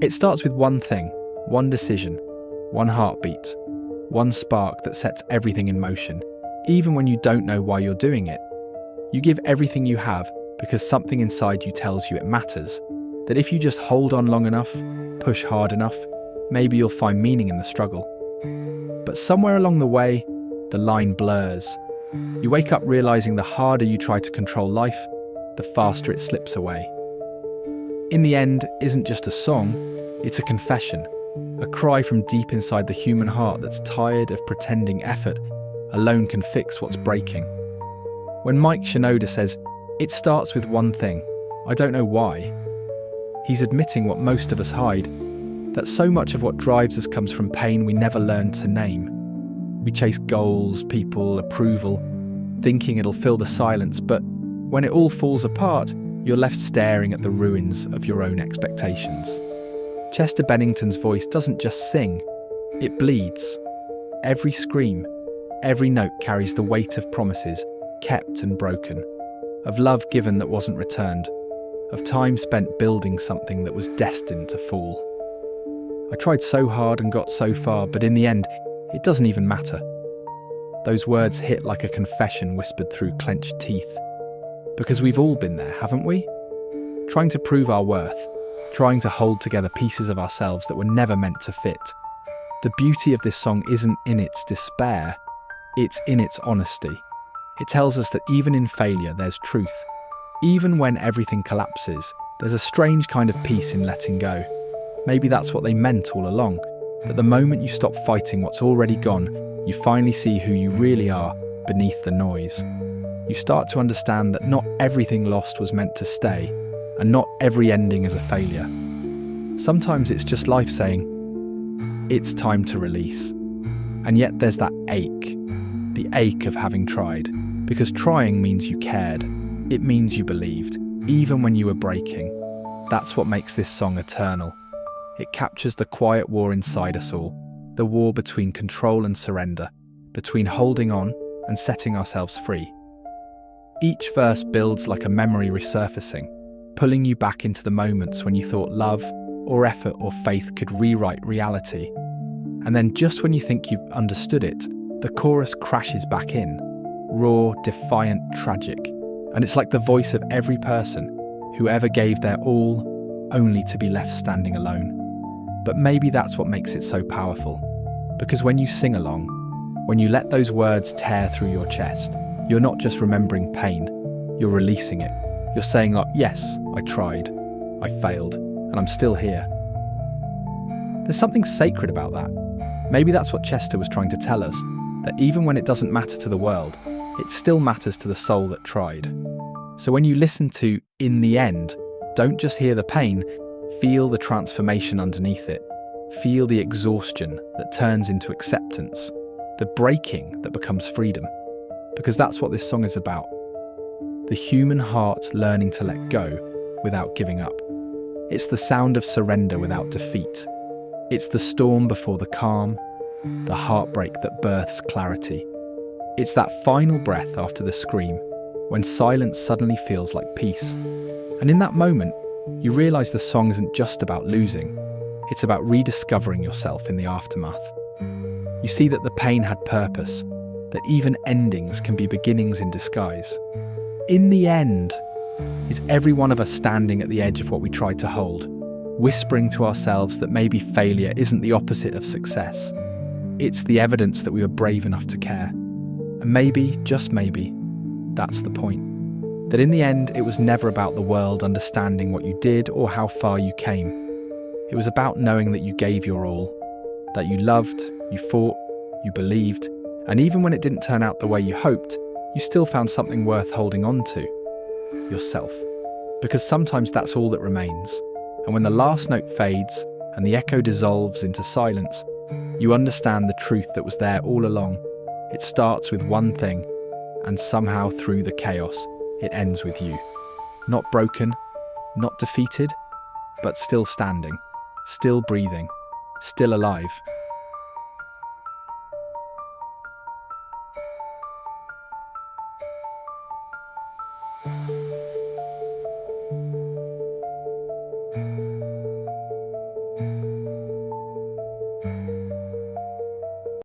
It starts with one thing, one decision, one heartbeat, one spark that sets everything in motion, even when you don't know why you're doing it. You give everything you have because something inside you tells you it matters, that if you just hold on long enough, push hard enough, maybe you'll find meaning in the struggle. But somewhere along the way, the line blurs. You wake up realizing the harder you try to control life, the faster it slips away. In the End isn't just a song, it's a confession, a cry from deep inside the human heart that's tired of pretending effort alone can fix what's breaking. When Mike Shinoda says, "It starts with one thing, I don't know why," he's admitting what most of us hide, that so much of what drives us comes from pain we never learned to name. We chase goals, people, approval, thinking it'll fill the silence, but when it all falls apart, you're left staring at the ruins of your own expectations. Chester Bennington's voice doesn't just sing, it bleeds. Every scream, every note carries the weight of promises kept and broken, of love given that wasn't returned, of time spent building something that was destined to fall. I tried so hard and got so far, but in the end, it doesn't even matter. Those words hit like a confession whispered through clenched teeth. Because we've all been there, haven't we? Trying to prove our worth, trying to hold together pieces of ourselves that were never meant to fit. The beauty of this song isn't in its despair, it's in its honesty. It tells us that even in failure, there's truth. Even when everything collapses, there's a strange kind of peace in letting go. Maybe that's what they meant all along, that the moment you stop fighting what's already gone, you finally see who you really are beneath the noise. You start to understand that not everything lost was meant to stay, and not every ending is a failure. Sometimes it's just life saying, it's time to release. And yet there's that ache, the ache of having tried, because trying means you cared. It means you believed, even when you were breaking. That's what makes this song eternal. It captures the quiet war inside us all, the war between control and surrender, between holding on and setting ourselves free. Each verse builds like a memory resurfacing, pulling you back into the moments when you thought love or effort or faith could rewrite reality. And then just when you think you've understood it, the chorus crashes back in, raw, defiant, tragic. And it's like the voice of every person who ever gave their all only to be left standing alone. But maybe that's what makes it so powerful. Because when you sing along, when you let those words tear through your chest, you're not just remembering pain, you're releasing it. You're saying like, yes, I tried, I failed, and I'm still here. There's something sacred about that. Maybe that's what Chester was trying to tell us, that even when it doesn't matter to the world, it still matters to the soul that tried. So when you listen to In the End, don't just hear the pain, feel the transformation underneath it. Feel the exhaustion that turns into acceptance, the breaking that becomes freedom. Because that's what this song is about. The human heart learning to let go without giving up. It's the sound of surrender without defeat. It's the storm before the calm, the heartbreak that births clarity. It's that final breath after the scream, when silence suddenly feels like peace. And in that moment, you realise the song isn't just about losing, it's about rediscovering yourself in the aftermath. You see that the pain had purpose, that even endings can be beginnings in disguise. In the end, is every one of us standing at the edge of what we tried to hold, whispering to ourselves that maybe failure isn't the opposite of success. It's the evidence that we were brave enough to care. And maybe, just maybe, that's the point. That in the end, it was never about the world understanding what you did or how far you came. It was about knowing that you gave your all, that you loved, you fought, you believed, and even when it didn't turn out the way you hoped, you still found something worth holding on to. Yourself. Because sometimes that's all that remains. And when the last note fades and the echo dissolves into silence, you understand the truth that was there all along. It starts with one thing, and somehow through the chaos, it ends with you. Not broken, not defeated, but still standing, still breathing, still alive.